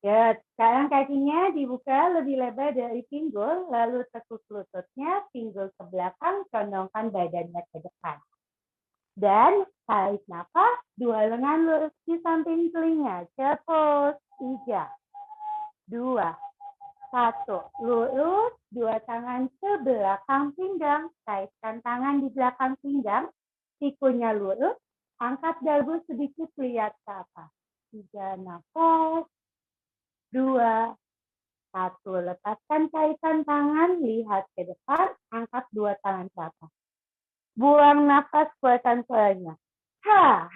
Ya, sekarang kakinya dibuka lebih lebar dari pinggul, lalu tekuk lututnya, pinggul ke belakang, condongkan badannya ke depan. Dan tarik nafas, 2 lengan lurus di samping telinga. Cepos, 3, 2, 1. Lurus, 2 tangan ke belakang pinggang. Kaitkan tangan di belakang pinggang, sikunya lurus, angkat dagu sedikit lihat ke atas. 3, nafas. 2, 1. Lepaskan kaitan tangan, lihat ke depan, angkat 2 tangan ke atas. Buang nafas, keluarkan suaranya. Ha.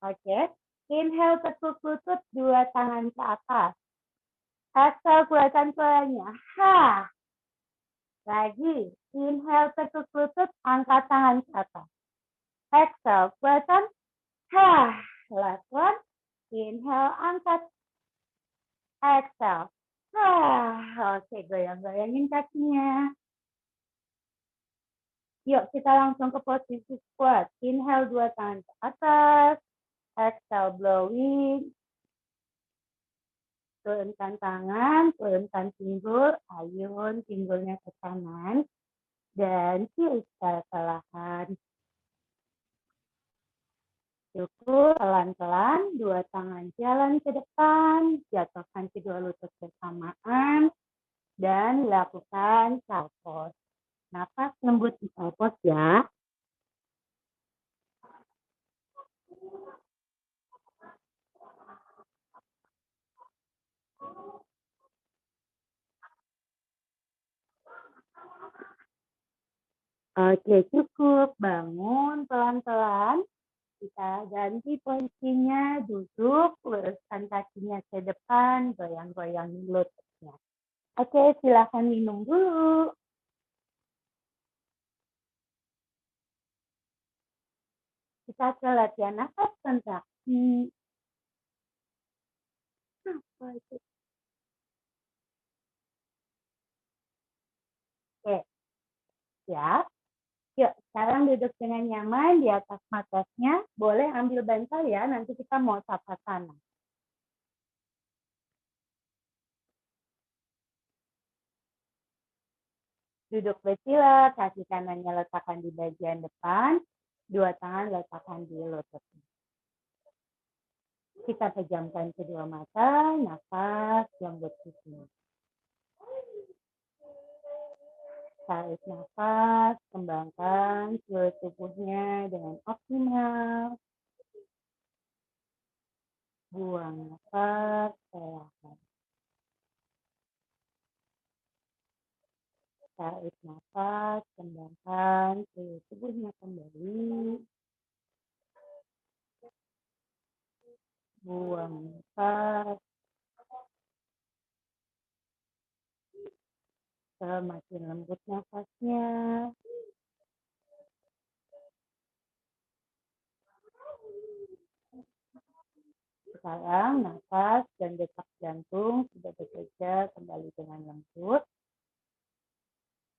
Oke. Inhale, tekuk lutut, 2 tangan ke atas. Exhale, keluarkan suaranya. Ha. Lagi. Inhale, tekuk lutut, angkat tangan ke atas. Exhale, keluarkan. Ha. Last one. Inhale, angkat. Exhale. Oke, goyang-goyangin kakinya. Yuk, kita langsung ke posisi squat. Inhale, 2 tangan ke atas. Exhale, blowing. Turunkan tangan, turunkan pinggul. Ayun, pinggulnya ke kanan. Dan kiri secara perlahan. Cukup, pelan-pelan. 2 tangan jalan ke depan. Jatuhkan kedua lutut bersamaan. Dan lakukan salpos. Nafas lembut di salpos ya. Oke, cukup. Bangun pelan-pelan. Kita ganti posisinya, duduk, luruskan kakinya ke depan, goyang-goyangin lututnya. Oke, silakan minum dulu. Kita ke latihan nafas kontraksi. Oke, siap. Yuk, sekarang duduk dengan nyaman di atas matrasnya. Boleh ambil bantal ya, nanti kita mau sapa sana. Duduk bersila, kaki kanannya letakkan di bagian depan, dua tangan letakkan di lutut. Kita pejamkan kedua mata, nafas lembut di sini. Tarik nafas, kembangkan seluruh tubuhnya dengan optimal. Buang nafas, perlahan. Tarik nafas, kembangkan seluruh tubuhnya kembali. Buang nafas. Semakin lembut nafasnya. Sekarang nafas dan detak jantung sudah bekerja kembali dengan lembut.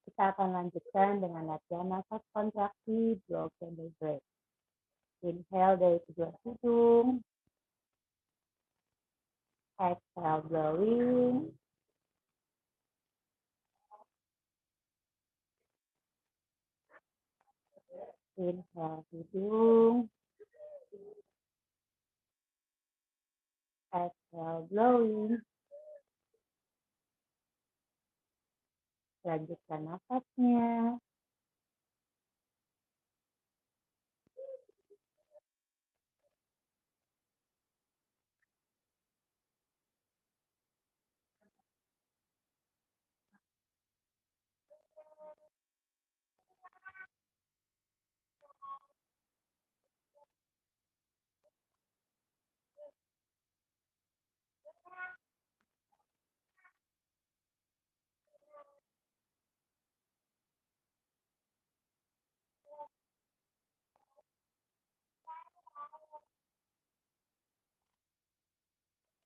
Kita akan lanjutkan dengan latihan nafas kontraksi blow candle breath. Inhale dari kedua hidung. Exhale blowing. Inhale hidung. Exhale blowing. Lanjutkan nafasnya.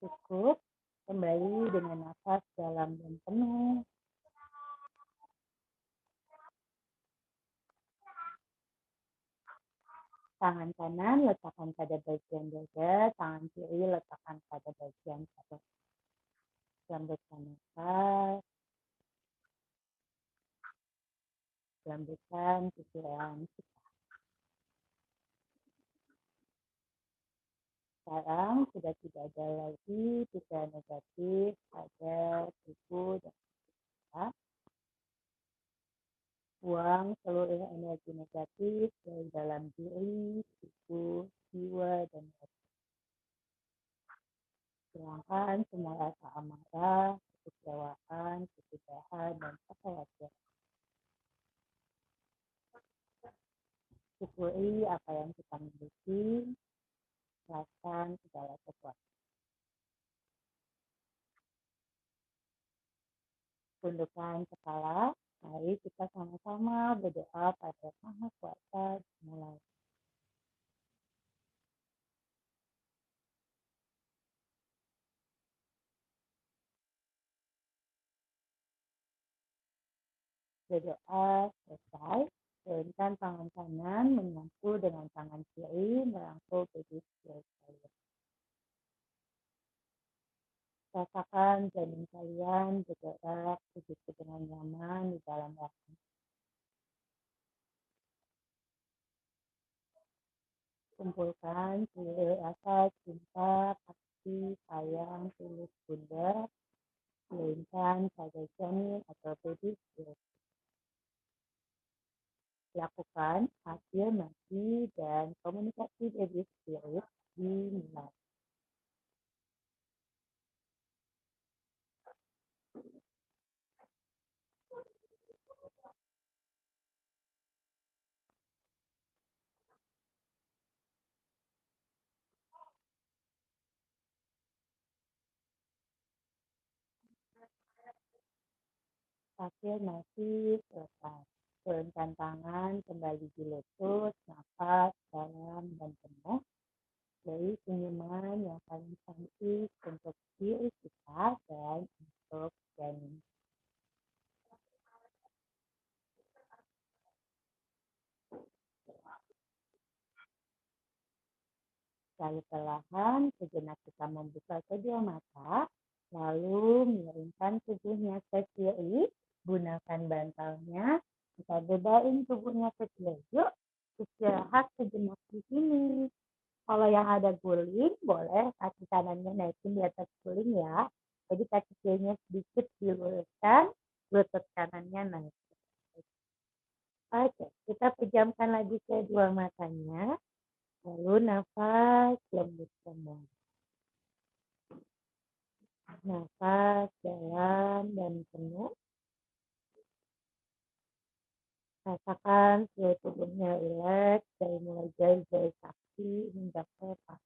Cukup. Kembali dengan nafas dalam dan penuh. Tangan kanan letakkan pada bagian dada, tangan kiri letakkan pada bagian perut. Lembutkan nafas. Lembutkan pikiran kita. Sekarang sudah tidak ada lagi pikiran negatif pada tubuh dan kita. Buang seluruh energi negatif dari dalam diri, tubuh, jiwa, dan hati. Hilangkan semua rasa amarah, kekecewaan, kesedihan, dan kekhawatiran. Syukuri apa yang kita miliki, rasakan segala sesuatu. Tundukkan kepala, mari kita sama-sama berdoa pada Maha Kuasa dimulai. Berdoa selesai, turunkan tangan kanan menyatu dengan tangan kiri merangkul pedis kiri kalian. Rasakan janin kalian bergerak begitu dengan nyaman di dalam rahim. Kumpulkan seluruh rasa cinta, kasih, sayang, tulus bunda, kirimkan pada janin atau pedis kiri. Lakukan afirmasi dan komunikasi baby spirit dimulai. Afirmasi selesai. Turunkan tangan kembali di lutut, nafas dalam dan penuh. Beri senyuman yang paling cantik untuk diri kita dan untuk janin. Lalu perlahan sejenak kita membuka kedua mata, lalu miringkan tubuhnya ke kiri, Gunakan bantalnya, kita bedain tubuhnya kecil. Yuk, istirahat sejenak di sini. Kalau yang ada guling, boleh kaki kanannya naikin di atas guling ya. Jadi kaki kirinya sedikit diluruskan, lutut kanannya naik. Oke, kita pejamkan lagi kedua matanya. Lalu nafas lembut kembali. Nafas dalam dan penuh. Rasakan seluruh tubuhnya rileks dari mulai jari-jari kaki hingga kepala.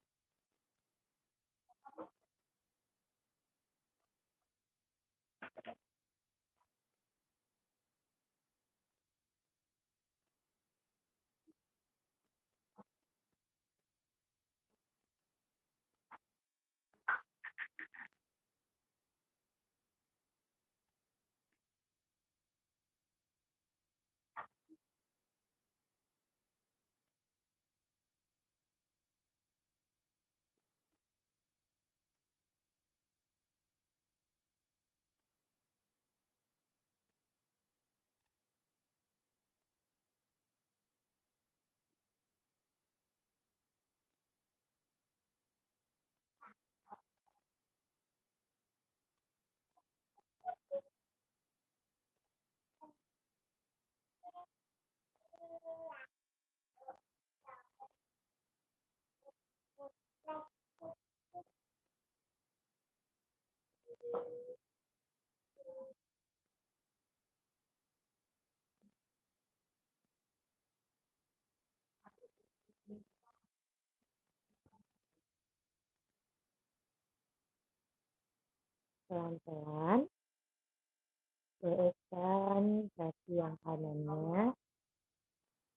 Pelan-pelan, luruskan kaki yang kanannya,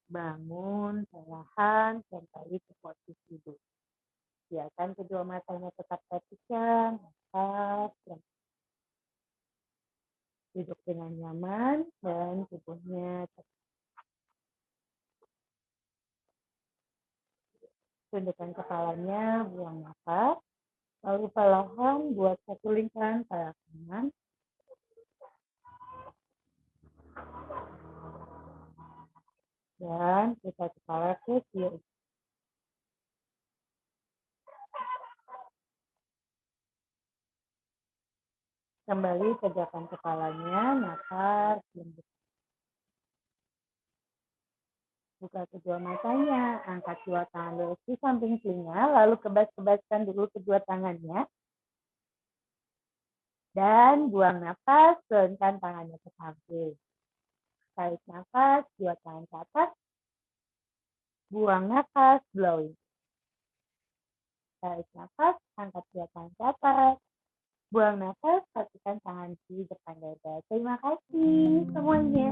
bangun perlahan kembali ke posisi duduk. Biarkan kedua matanya tetap terpejam, nafas, duduk dengan nyaman dan tubuhnya tundukkan kepalanya, buang nafas, lalu perlahan buat satu lingkaran pada kanan, dan kita kepala ke kiri. Kembali tegakkan kepalanya, nafas, lembut. Buka kedua matanya, angkat dua tangan lurus di samping telinga, lalu kebas-kebaskan dulu kedua tangannya. Dan buang nafas, turunkan tangannya ke samping. Tarik nafas, dua tangan ke atas. Buang nafas, blowing. Tarik nafas, angkat dua tangan ke atas. Buang nafas, pastikan tangan di depan dada. Terima kasih semuanya.